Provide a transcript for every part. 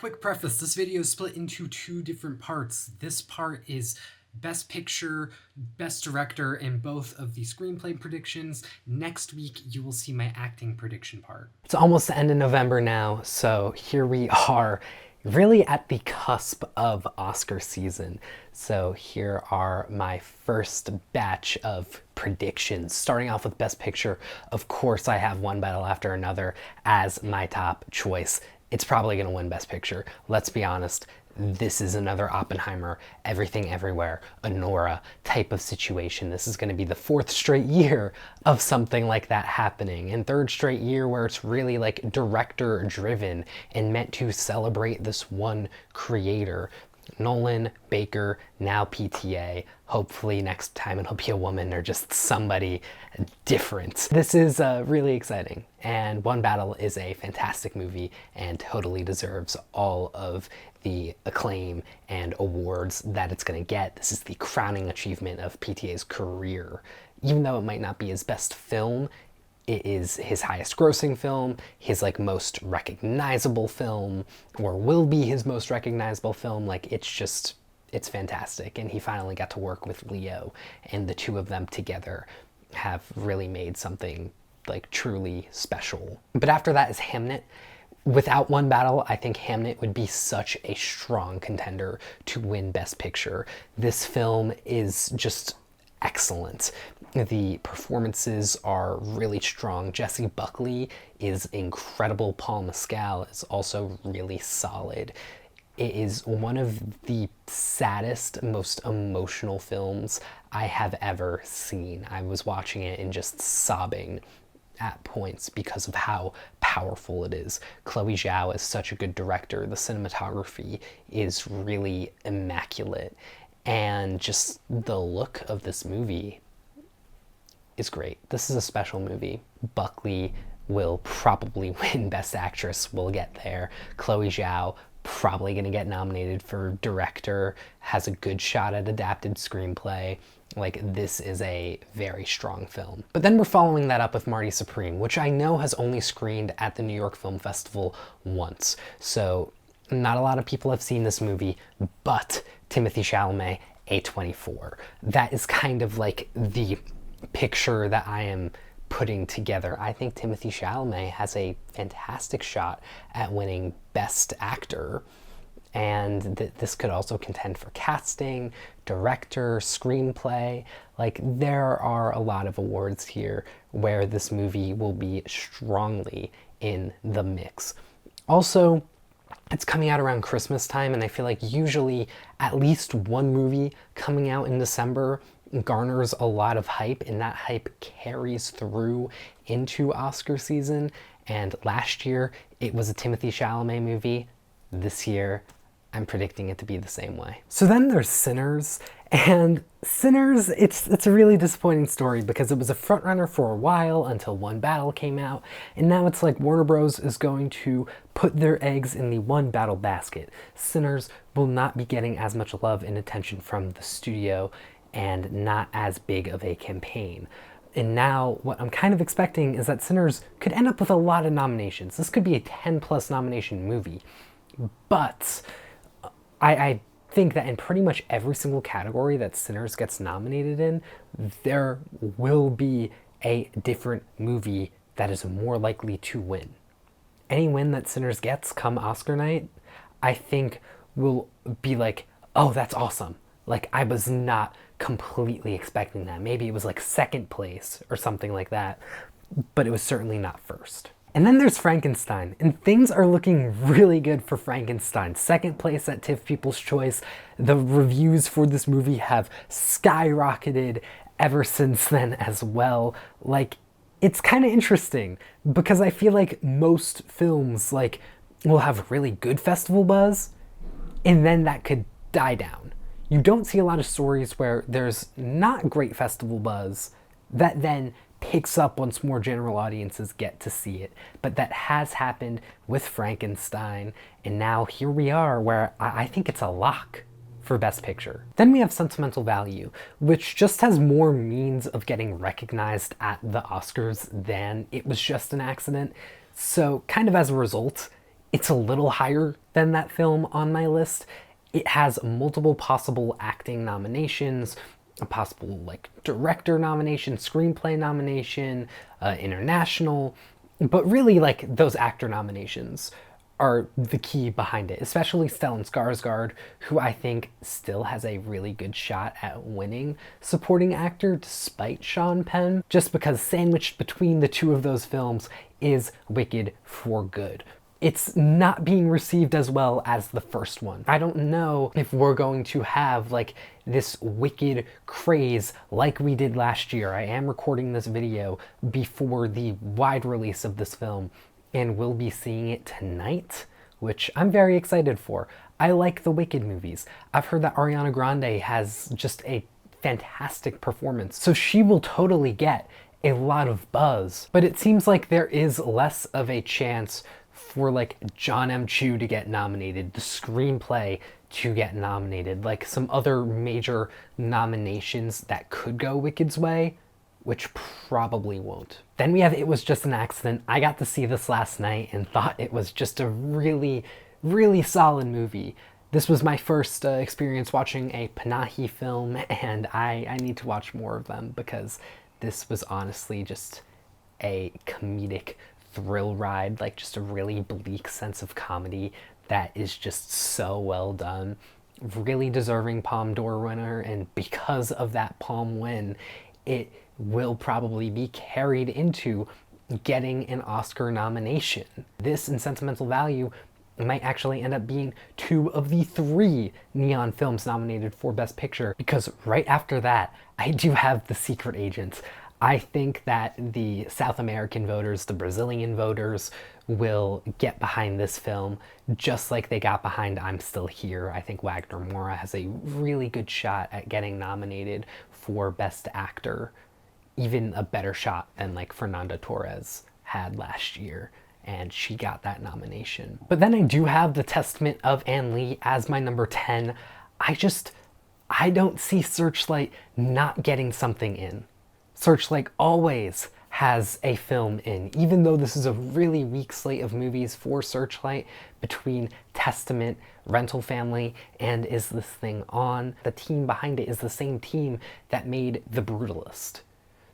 Quick preface, this video is split into two different parts. This part is Best Picture, Best Director, and both of the screenplay predictions. Next week, you will see my acting prediction part. It's almost the end of November now, so here we are, really at the cusp of Oscar season. So here are my first batch of predictions. Starting off with Best Picture, of course I have One Battle After Another as my top choice. It's probably going to win Best Picture. Let's be honest, this is another Oppenheimer, Everything Everywhere, Anora type of situation. This is going to be the fourth straight year of something like that happening, and third straight year where it's really like director driven and meant to celebrate this one creator. Nolan, Baker, now PTA. Hopefully next time it'll be a woman or just somebody different. This is really exciting, and One Battle is a fantastic movie and totally deserves all of the acclaim and awards that it's going to get. This is the crowning achievement of PTA's career. Even though it might not be his best film, it is his highest grossing film, his like most recognizable film, or will be his most recognizable film. Like it's fantastic. And he finally got to work with Leo, and the two of them together have really made something like truly special. But after that is Hamnet. Without One Battle, I think Hamnet would be such a strong contender to win Best Picture. This film is just excellent. The performances are really strong. Jessie Buckley is incredible. Paul Mescal is also really solid. It is one of the saddest, most emotional films I have ever seen. I was watching it and just sobbing at points because of how powerful it is. Chloé Zhao is such a good director. The cinematography is really immaculate. And just the look of this movie is great. This is a special movie. Buckley will probably win Best Actress. We'll get there. Chloé Zhao probably going to get nominated for director, has a good shot at adapted screenplay. Like, this is a very strong film. But then we're following that up with Marty Supreme, which I know has only screened at the New York Film Festival once. So not a lot of people have seen this movie, but Timothée Chalamet, A24. That is kind of like the picture that I am putting together. I think Timothée Chalamet has a fantastic shot at winning Best Actor, and this could also contend for casting, director, screenplay. Like, there are a lot of awards here where this movie will be strongly in the mix. Also, it's coming out around Christmas time, and I feel like usually at least one movie coming out in December garners a lot of hype, and that hype carries through into Oscar season. And last year it was a Timothée Chalamet movie. This year I'm predicting it to be the same way. So then there's Sinners, and Sinners, it's a really disappointing story because it was a frontrunner for a while until One Battle came out, and now it's like Warner Bros. Is going to put their eggs in the One Battle basket. Sinners will not be getting as much love and attention from the studio, and not as big of a campaign. And now what I'm kind of expecting is that Sinners could end up with a lot of nominations. This could be a 10+ nomination movie. But I think that in pretty much every single category that Sinners gets nominated in, there will be a different movie that is more likely to win. Any win that Sinners gets come Oscar night, I think will be like, oh, that's awesome. Like, I was not completely expecting that. Maybe it was like second place or something like that, but it was certainly not first. And then there's Frankenstein, and things are looking really good for Frankenstein. Second place at TIFF People's Choice. The reviews for this movie have skyrocketed ever since then as well. Like, it's kind of interesting because I feel like most films like will have really good festival buzz, and then that could die down. You don't see a lot of stories where there's not great festival buzz that then picks up once more general audiences get to see it. But that has happened with Frankenstein, and now here we are where I think it's a lock for Best Picture. Then we have Sentimental Value, which just has more means of getting recognized at the Oscars than it was just an accident. So kind of as a result, It's a little higher than that film on my list. It has multiple possible acting nominations, a possible like director nomination, screenplay nomination, international, but really like those actor nominations are the key behind it, especially Stellan Skarsgård, who I think still has a really good shot at winning supporting actor despite Sean Penn, just because sandwiched between the two of those films is Wicked for Good. It's not being received as well as the first one. I don't know if we're going to have like this Wicked craze like we did last year. I am recording this video before the wide release of this film, and we'll be seeing it tonight, which I'm very excited for. I like the Wicked movies. I've heard that Ariana Grande has just a fantastic performance, so she will totally get a lot of buzz. But it seems like there is less of a chance for like John M. Chu to get nominated, the screenplay to get nominated, like some other major nominations that could go Wicked's way, which probably won't. Then we have It Was Just an Accident. I got to see this last night and thought it was just a really, really solid movie. This was my first experience watching a Panahi film, and I need to watch more of them because this was honestly just a comedic thrill ride, like just a really bleak sense of comedy that is just so well done. Really deserving Palme d'Or winner, and because of that Palme win, it will probably be carried into getting an Oscar nomination. This and Sentimental Value might actually end up being two of the three Neon films nominated for Best Picture, because right after that, I do have The Secret Agent. I think that the South American voters, the Brazilian voters, will get behind this film just like they got behind I'm Still Here. I think Wagner Moura has a really good shot at getting nominated for Best Actor, even a better shot than like Fernanda Torres had last year, and she got that nomination. But then I do have The Testament of Anne Lee as my number 10. I don't see Searchlight not getting something in. Searchlight always has a film in, even though this is a really weak slate of movies for Searchlight between Testament, Rental Family, and Is This Thing On. The team behind it is the same team that made The Brutalist.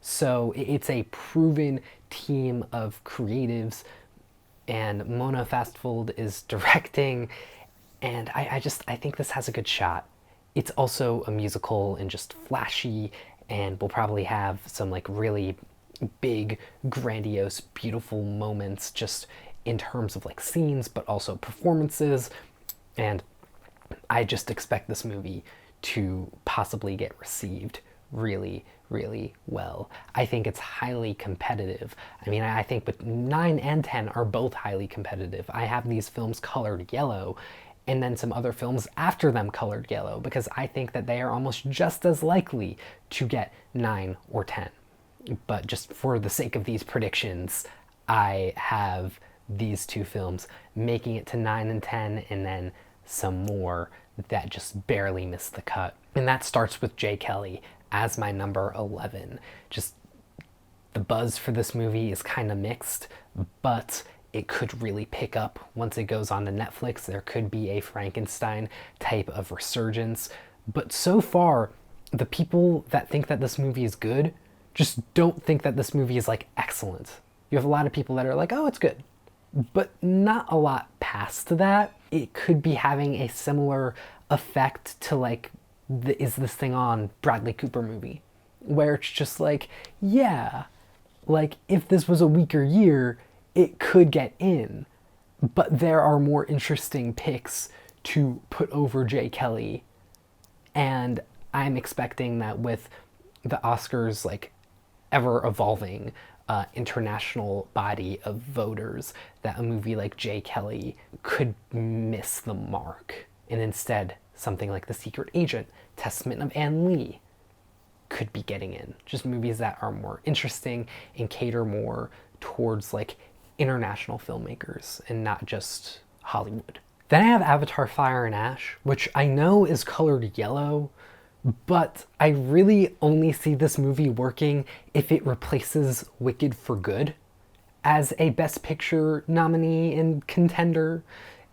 So it's a proven team of creatives, and Mona Fastfold is directing, and I think this has a good shot. It's also a musical and just flashy, and we'll probably have some like really big, grandiose, beautiful moments just in terms of like scenes, but also performances. And I just expect this movie to possibly get received really, really well. I think it's highly competitive. I mean, I think but 9 and 10 are both highly competitive. I have these films colored yellow, and then some other films after them colored yellow, because I think that they are almost just as likely to get 9 or 10. But just for the sake of these predictions, I have these two films making it to 9 and 10, and then some more that just barely missed the cut. And that starts with Jay Kelly as my number 11. Just the buzz for this movie is kind of mixed, but it could really pick up once it goes on to Netflix. There could be a Frankenstein type of resurgence. But so far, the people that think that this movie is good just don't think that this movie is like excellent. You have a lot of people that are like, oh, it's good, but not a lot past that. It could be having a similar effect to like the Is This Thing On Bradley Cooper movie, where it's just like, yeah, like if this was a weaker year, it could get in, but there are more interesting picks to put over Jay Kelly. And I'm expecting that with the Oscars like ever evolving international body of voters, that a movie like Jay Kelly could miss the mark, and instead something like The Secret Agent, Testament of Anne Lee could be getting in. Just movies that are more interesting and cater more towards like international filmmakers and not just Hollywood. Then I have Avatar Fire and Ash, which I know is colored yellow, but I really only see this movie working if it replaces Wicked for Good as a Best Picture nominee and contender.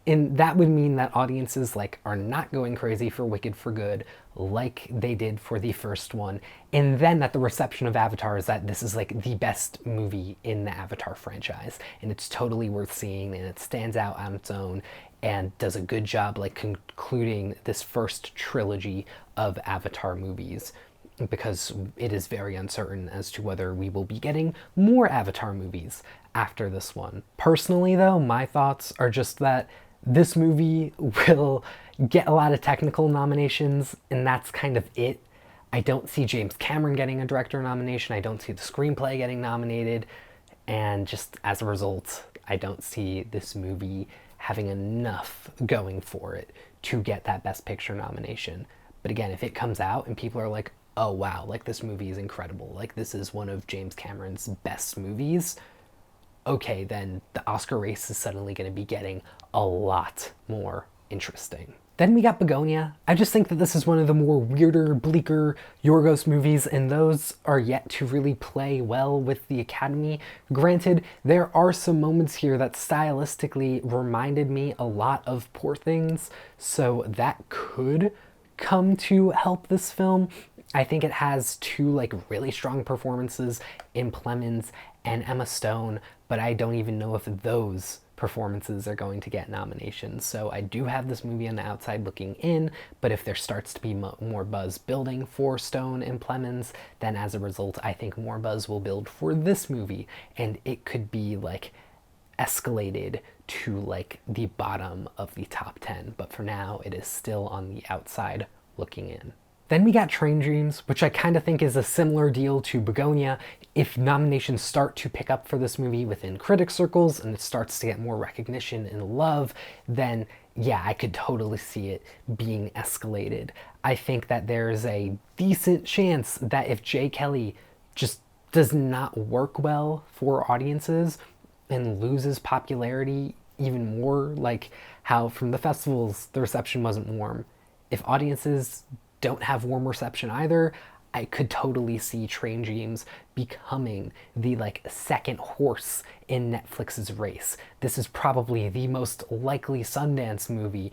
And that would mean that audiences like are not going crazy for Wicked for Good like they did for the first one. And then that the reception of Avatar is that this is like the best movie in the Avatar franchise. And it's totally worth seeing, and it stands out on its own and does a good job like concluding this first trilogy of Avatar movies, because it is very uncertain as to whether we will be getting more Avatar movies after this one. Personally though, my thoughts are just that this movie will get a lot of technical nominations, and that's kind of it. I don't see James Cameron getting a director nomination. I don't see the screenplay getting nominated. And just as a result, I don't see this movie having enough going for it to get that Best Picture nomination. But again, if it comes out and people are like, oh wow, like this movie is incredible, like this is one of James Cameron's best movies, okay, then the Oscar race is suddenly going to be getting a lot more interesting. Then we got Bugonia. I just think that this is one of the more weirder, bleaker Yorgos movies, and those are yet to really play well with the Academy. Granted, there are some moments here that stylistically reminded me a lot of Poor Things, so that could come to help this film. I think it has two like really strong performances in Plemons and Emma Stone, but I don't even know if those performances are going to get nominations. So I do have this movie on the outside looking in, but if there starts to be more buzz building for Stone and Plemons, then as a result, I think more buzz will build for this movie, and it could be like escalated to like the bottom of the top 10, but for now it is still on the outside looking in. Then we got Train Dreams, which I kind of think is a similar deal to Bugonia. If nominations start to pick up for this movie within critic circles and it starts to get more recognition and love, then yeah, I could totally see it being escalated. I think that there's a decent chance that if Jay Kelly just does not work well for audiences and loses popularity even more, like how from the festivals the reception wasn't warm, if audiences don't have warm reception either, I could totally see Train Dreams becoming the like second horse in Netflix's race. This is probably the most likely Sundance movie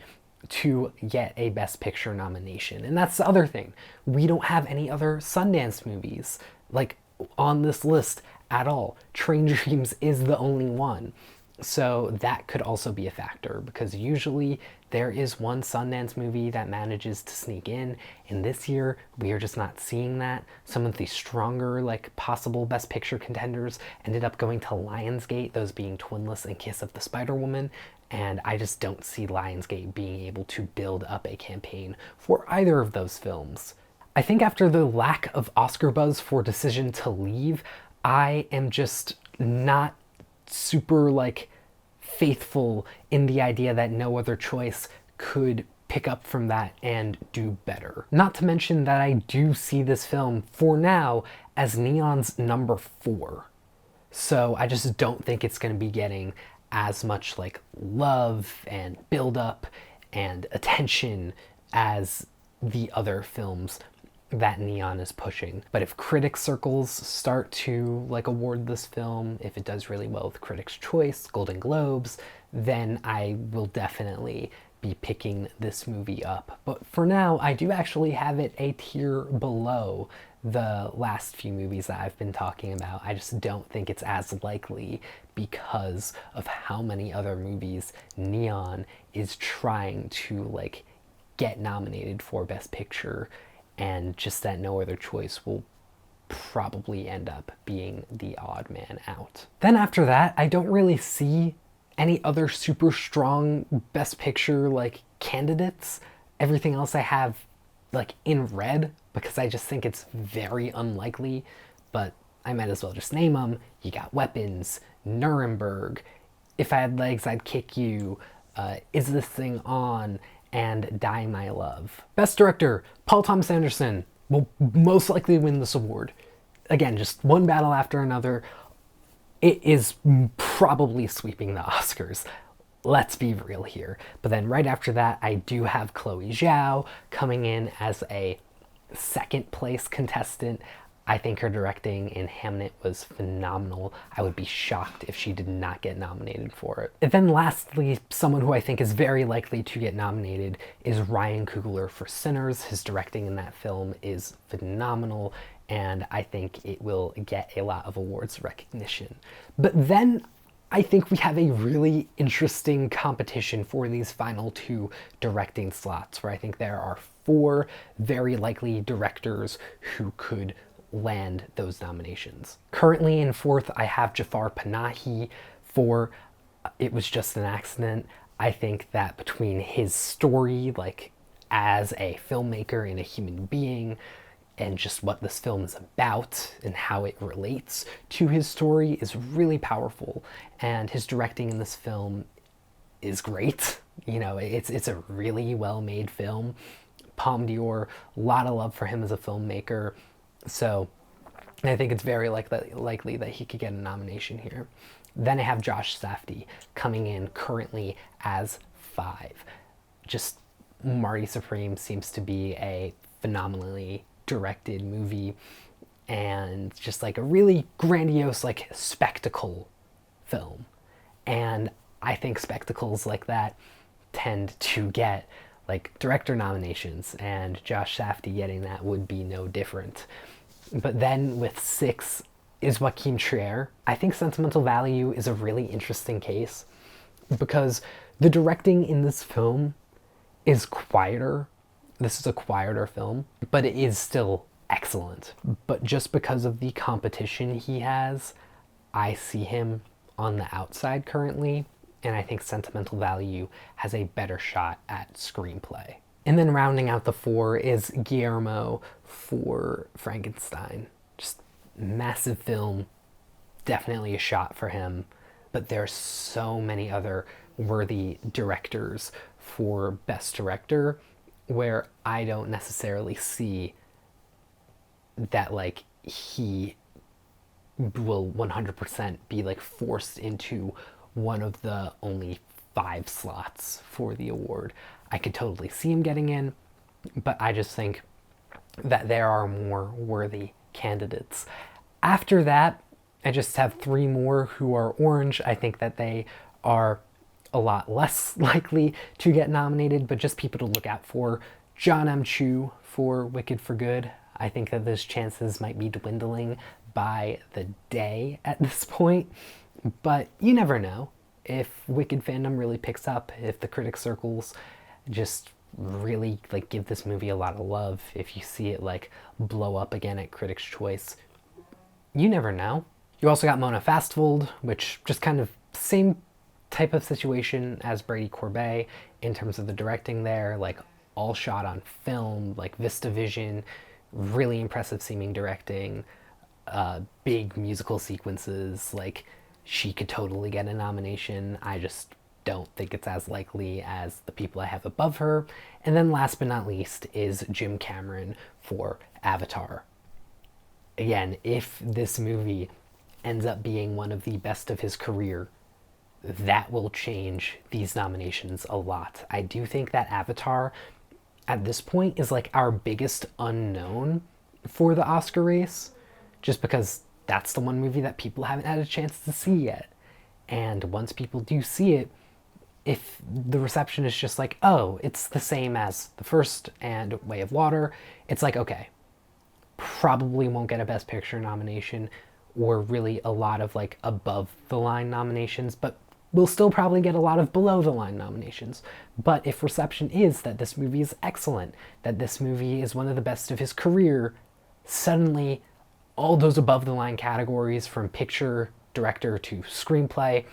to get a Best Picture nomination. And that's the other thing. We don't have any other Sundance movies like on this list at all. Train Dreams is the only one. So that could also be a factor, because usually there is one Sundance movie that manages to sneak in, and this year we are just not seeing that. Some of the stronger like possible Best Picture contenders ended up going to Lionsgate, those being Twinless and Kiss of the Spider-Woman, and I just don't see Lionsgate being able to build up a campaign for either of those films. I think after the lack of Oscar buzz for Decision to Leave, I am just not super like faithful in the idea that No Other Choice could pick up from that and do better. Not to mention that I do see this film for now as Neon's number 4. So I just don't think it's going to be getting as much like love and build up and attention as the other films that Neon is pushing. But if critic circles start to like award this film, if it does really well with Critics' Choice, Golden Globes, then I will definitely be picking this movie up. But for now, I do actually have it a tier below the last few movies that I've been talking about. I just don't think it's as likely because of how many other movies Neon is trying to like get nominated for Best Picture, and just that No Other Choice will probably end up being the odd man out. Then after that, I don't really see any other super strong Best Picture like candidates. Everything else I have like in red because I just think it's very unlikely, but I might as well just name them. You got Weapons, Nuremberg, If I Had Legs I'd Kick You, Is This Thing On, and Die My Love. Best Director, Paul Thomas Anderson will most likely win this award. Again, just one battle after another. It is probably sweeping the Oscars. Let's be real here. But then right after that, I do have Chloé Zhao coming in as a second place contestant. I think her directing in Hamnet was phenomenal. I would be shocked if she did not get nominated for it. And then lastly, someone who I think is very likely to get nominated is Ryan Coogler for Sinners. His directing in that film is phenomenal, and I think it will get a lot of awards recognition. But then I think we have a really interesting competition for these final two directing slots, where I think there are four very likely directors who could land those nominations. Currently in fourth, I have Jafar Panahi for It Was Just an Accident. I think that between his story, like as a filmmaker and a human being, and just what this film is about and how it relates to his story is really powerful. And his directing in this film is great. You know, it's a really well-made film. Palme d'Or, a lot of love for him as a filmmaker. So I think it's very likely that he could get a nomination here. Then I have Josh Safdie coming in currently as 5. Just Marty Supreme seems to be a phenomenally directed movie, and just like a really grandiose like spectacle film. And I think spectacles like that tend to get like director nominations, and Josh Safdie getting that would be no different. But then with 6 is Joaquin Trier. I think Sentimental Value is a really interesting case because the directing in this film is quieter. This is a quieter film, but it is still excellent. But just because of the competition he has, I see him on the outside currently, and I think Sentimental Value has a better shot at screenplay. And then rounding out the 4 is Guillermo for Frankenstein. Just massive film, definitely a shot for him, but there's so many other worthy directors for Best Director where I don't necessarily see that like he will 100% be like forced into one of the only 5 slots for the award. I could totally see him getting in, but I just think that there are more worthy candidates. After that, I just have 3 more who are orange. I think that they are a lot less likely to get nominated, but just people to look out for. John M. Chu for Wicked for Good. I think that those chances might be dwindling by the day at this point, but you never know. If Wicked fandom really picks up, if the critic circles just really like give this movie a lot of love, if you see it like blow up again at Critics' Choice, you never know. You also got Mona Fastvold, which just kind of same type of situation as Brady Corbet in terms of the directing there, like all shot on film, like VistaVision, really impressive seeming directing, big musical sequences. Like she could totally get a nomination. I just don't think it's as likely as the people I have above her. And then last but not least is Jim Cameron for Avatar. Again, if this movie ends up being one of the best of his career, that will change these nominations a lot. I do think that Avatar at this point is like our biggest unknown for the Oscar race, just because that's the one movie that people haven't had a chance to see yet. And once people do see it, if the reception is just like, oh, it's the same as the first and Way of Water, it's like, okay, probably won't get a Best Picture nomination or really a lot of like above the line nominations, but we'll still probably get a lot of below the line nominations. But if reception is that this movie is excellent, that this movie is one of the best of his career, suddenly all those above the line categories from picture, director to screenplay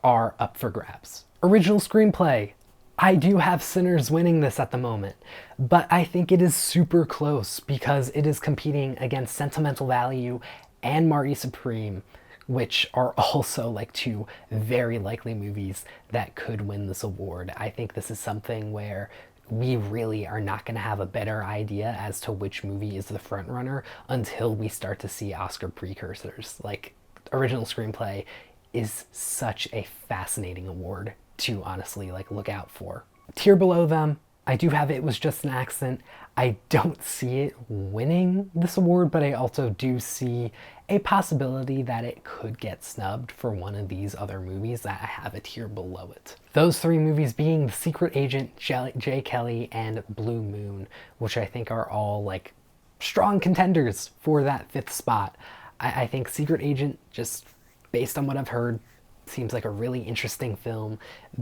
are up for grabs. Original screenplay, I do have Sinners winning this at the moment, but I think it is super close because it is competing against Sentimental Value and Marty Supreme, which are also like 2 very likely movies that could win this award. I think this is something where we really are not going to have a better idea as to which movie is the front runner until we start to see Oscar precursors. Like, original screenplay is such a fascinating award to honestly like look out for. Tier below them, I do have It Was Just an Accident. I don't see it winning this award, but I also do see a possibility that it could get snubbed for one of these other movies that I have a tier below it. Those three movies being The Secret Agent, J. Kelly, and Blue Moon, which I think are all like strong contenders for that fifth spot. I think Secret Agent, just based on what I've heard, seems like a really interesting film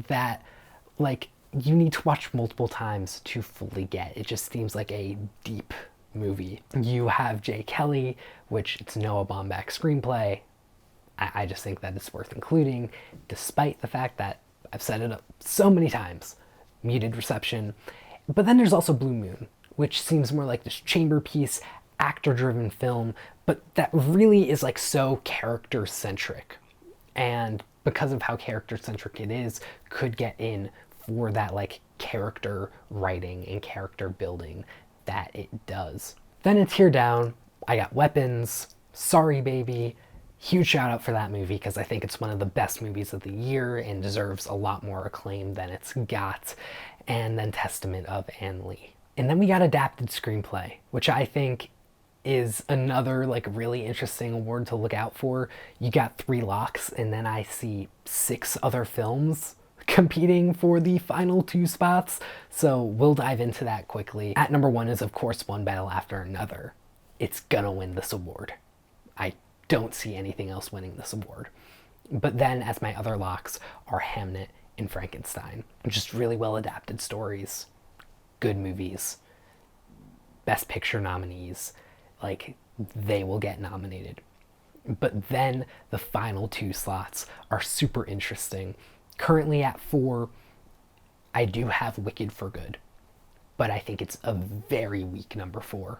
that like you need to watch multiple times to fully get. It just seems like a deep movie. You have J. Kelly, which it's Noah Baumbach screenplay. I just think that it's worth including, despite the fact that I've set it up so many times. Muted reception. But then there's also Blue Moon, which seems more like this chamber piece, actor-driven film, but that really is like so character-centric. And because of how character-centric it is, could get in for that like character writing and character building that it does. Then it's here down. I got Weapons, Sorry Baby. Huge shout out for that movie because I think it's one of the best movies of the year and deserves a lot more acclaim than it's got. And then Testament of Anne Lee. And then we got Adapted Screenplay, which I think is another like really interesting award to look out for. You got 3 locks, and then I see 6 other films competing for the final 2 spots. So we'll dive into that quickly. At number 1 is of course One Battle After Another. It's gonna win this award. I don't see anything else winning this award. But then as my other locks are Hamnet and Frankenstein. Just really well adapted stories, good movies, Best Picture nominees. Like, they will get nominated. But then the final 2 slots are super interesting. Currently at 4, I do have Wicked for Good, but I think it's a very weak number 4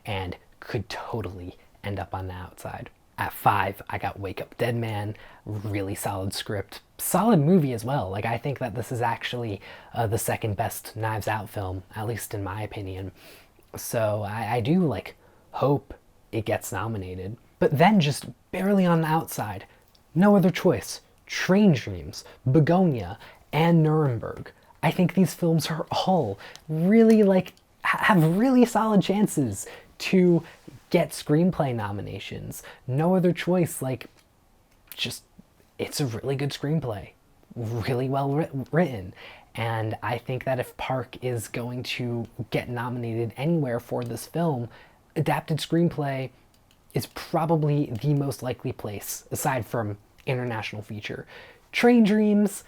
and could totally end up on the outside. At 5, I got Wake Up Dead Man, really solid script, solid movie as well. Like, I think that this is actually the second best Knives Out film, at least in my opinion. So I do like hope it gets nominated. But then just barely on the outside, No Other Choice, Train Dreams, Bugonia, and Nuremberg. I think these films are all really like have really solid chances to get screenplay nominations. No Other Choice, like, just it's a really good screenplay, really well written. And I think that if Park is going to get nominated anywhere for this film, adapted screenplay is probably the most likely place, aside from international feature. Train Dreams,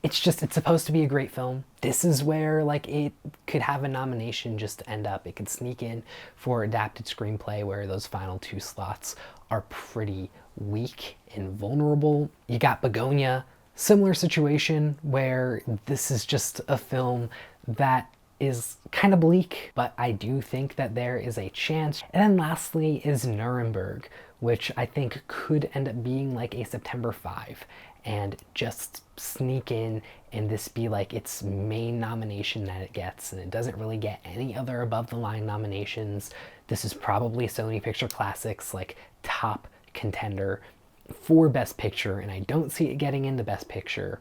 it's supposed to be a great film. This is where like it could have a nomination just to end up. It could sneak in for adapted screenplay where those final 2 slots are pretty weak and vulnerable. You got Bugonia, similar situation where this is just a film that is kind of bleak, but I do think that there is a chance. And then lastly is Nuremberg, which I think could end up being like a September 5 and just sneak in and this be like its main nomination that it gets, and it doesn't really get any other above the line nominations. This is probably Sony Picture Classics like top contender for Best Picture, and I don't see it getting into Best Picture,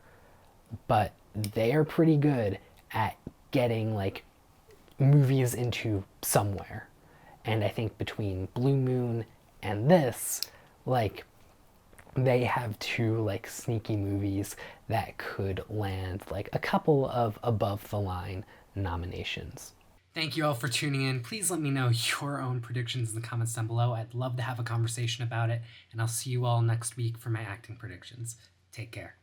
but they are pretty good at getting like movies into somewhere. And I think between Blue Moon and this, like, they have 2 like sneaky movies that could land like a couple of above the line nominations. Thank you all for tuning in. Please let me know your own predictions in the comments down below. I'd love to have a conversation about it, and I'll see you all next week for my acting predictions. Take care.